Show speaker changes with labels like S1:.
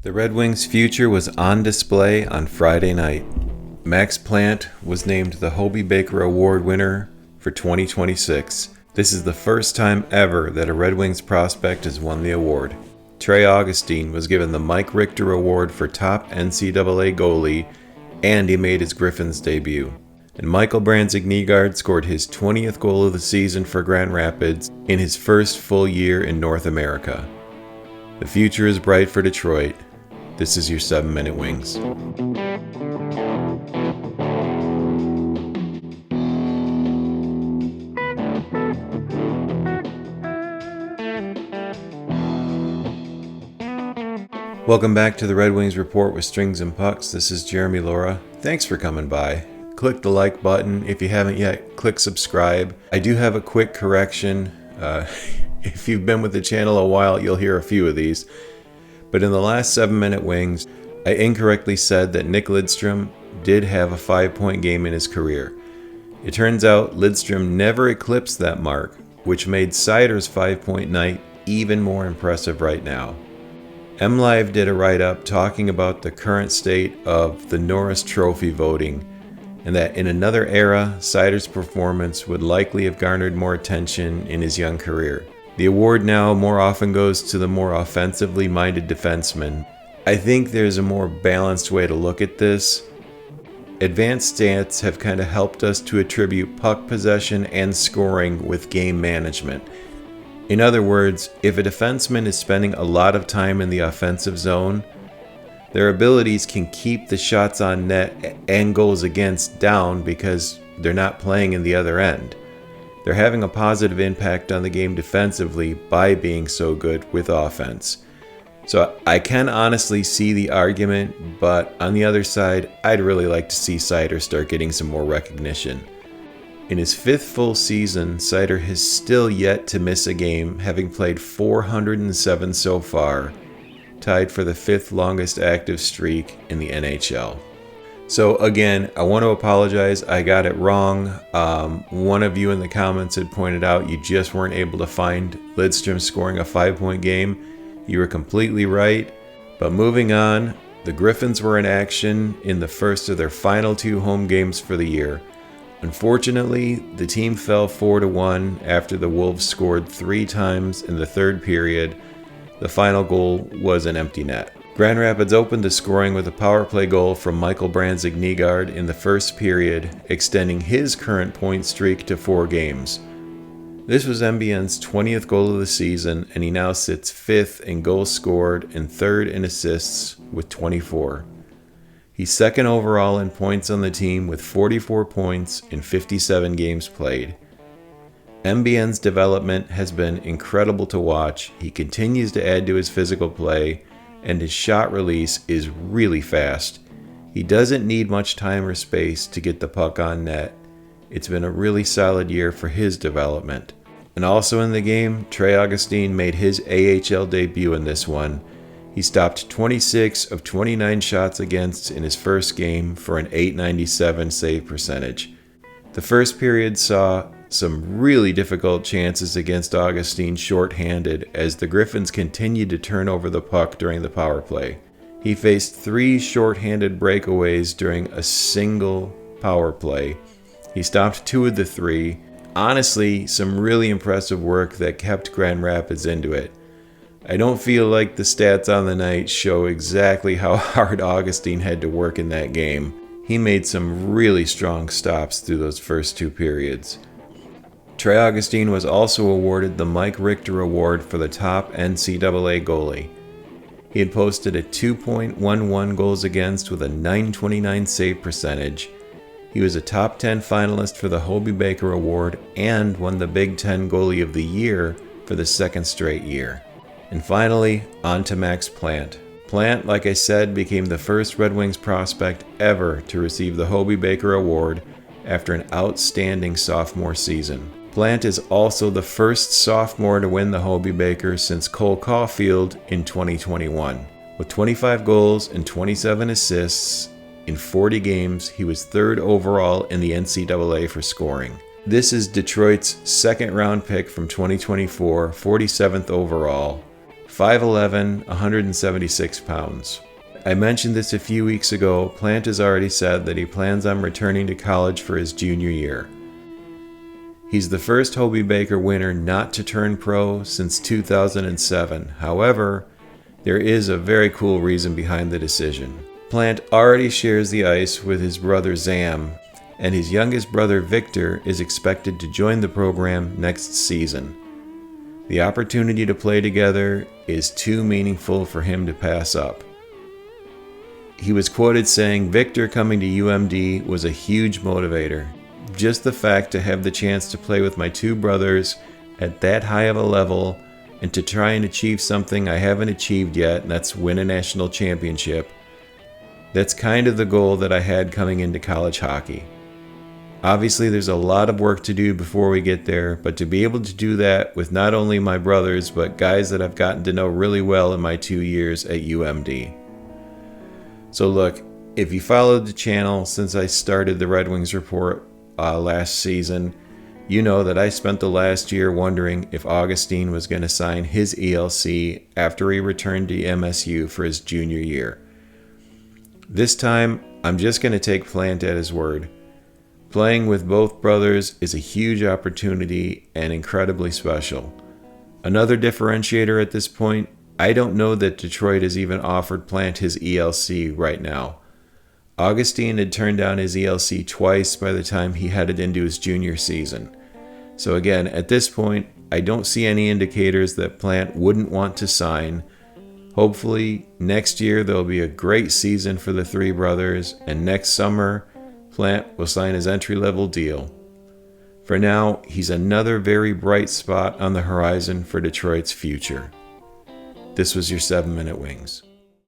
S1: The Red Wings' future was on display on Friday night. Max Plante was named the Hobey Baker Award winner for 2026. This is the first time ever that a Red Wings prospect has won the award. Trey Augustine was given the Mike Richter Award for top NCAA goalie, and he made his Griffins debut. And Michael Branzig-Nygaard scored his 20th goal of the season for Grand Rapids in his first full year in North America. The future is bright for Detroit. This is your 7-Minute Wings. Welcome back to the Red Wings Report with Strings and Pucks. This is Jeremy Laura. Thanks for coming by. Click the like button. If you haven't yet, click subscribe. I do have a quick correction. If you've been with the channel a while, you'll hear a few of these. But in the last 7-Minute Wings, I incorrectly said that Nick Lidstrom did have a 5-point game in his career. It turns out Lidstrom never eclipsed that mark, which made Seider's 5-point night even more impressive right now. MLive did a write-up talking about the current state of the Norris Trophy voting, and that in another era, Seider's performance would likely have garnered more attention in his young career. The award now more often goes to the more offensively minded defenseman. I think there's a more balanced way to look at this. Advanced stats have kind of helped us to attribute puck possession and scoring with game management. In other words, if a defenseman is spending a lot of time in the offensive zone, their abilities can keep the shots on net and goals against down because they're not playing in the other end. They're having a positive impact on the game defensively by being so good with offense. So I can honestly see the argument, but on the other side, I'd really like to see Seider start getting some more recognition. In his 5th full season, Seider has still yet to miss a game, having played 407 so far, tied for the 5th longest active streak in the NHL. So again, I want to apologize. I got it wrong. One of you in the comments had pointed out you just weren't able to find Lidstrom scoring a 5-point game. You were completely right. But moving on, the Griffins were in action in the first of their final 2 home games for the year. Unfortunately, the team fell 4-1 after the Wolves scored 3 times in the 3rd period. The final goal was an empty net. Grand Rapids opened the scoring with a power play goal from Michael Branzig-Nygaard in the 1st period, extending his current point streak to 4 games. This was MBN's 20th goal of the season, and he now sits 5th in goals scored and 3rd in assists with 24. He's 2nd overall in points on the team with 44 points in 57 games played. MBN's development has been incredible to watch. He continues to add to his physical play, and his shot release is really fast. He doesn't need much time or space to get the puck on net. It's been a really solid year for his development. And also in the game, Trey Augustine made his AHL debut in this one. He stopped 26 of 29 shots against in his first game for an .897 save percentage. The first period saw some really difficult chances against Augustine shorthanded as the Griffins continued to turn over the puck during the power play. He faced 3 shorthanded breakaways during a single power play. He stopped 2 of the 3. Honestly, some really impressive work that kept Grand Rapids into it. I don't feel like the stats on the night show exactly how hard Augustine had to work in that game. He made some really strong stops through those first 2 periods. Trey Augustine was also awarded the Mike Richter Award for the top NCAA goalie. He had posted a 2.11 goals against with a .929 save percentage. He was a top 10 finalist for the Hobey Baker Award and won the Big Ten Goalie of the Year for the 2nd straight year. And finally, on to Max Plante. Plante, like I said, became the first Red Wings prospect ever to receive the Hobey Baker Award after an outstanding sophomore season. Plante is also the first sophomore to win the Hobey Baker since Cole Caufield in 2021. With 25 goals and 27 assists in 40 games, he was 3rd overall in the NCAA for scoring. This is Detroit's 2nd round pick from 2024, 47th overall. 5'11", 176 pounds. I mentioned this a few weeks ago. Plante has already said that he plans on returning to college for his junior year. He's the first Hobey Baker winner not to turn pro since 2007. However, there is a very cool reason behind the decision. Plante already shares the ice with his brother Zam, and his youngest brother Victor is expected to join the program next season. The opportunity to play together is too meaningful for him to pass up. He was quoted saying, "Victor coming to UMD was a huge motivator. Just the fact to have the chance to play with my two brothers at that high of a level and to try and achieve something I haven't achieved yet, and that's win a national championship. That's kind of the goal that I had coming into college hockey. Obviously, there's a lot of work to do before we get there, but to be able to do that with not only my brothers, but guys that I've gotten to know really well in my 2 years at UMD." So look, if you followed the channel since I started the Red Wings Report last season, you know that I spent the last year wondering if Augustine was going to sign his ELC after he returned to MSU for his junior year. This time, I'm just going to take Plante at his word. Playing with both brothers is a huge opportunity and incredibly special. Another differentiator at this point, I don't know that Detroit has even offered Plante his ELC right now. Augustine had turned down his ELC twice by the time he headed into his junior season. So again, at this point, I don't see any indicators that Plante wouldn't want to sign. Hopefully, next year there'll be a great season for the three brothers, and next summer, Plante will sign his entry-level deal. For now, he's another very bright spot on the horizon for Detroit's future. This was your 7 Minute Wings.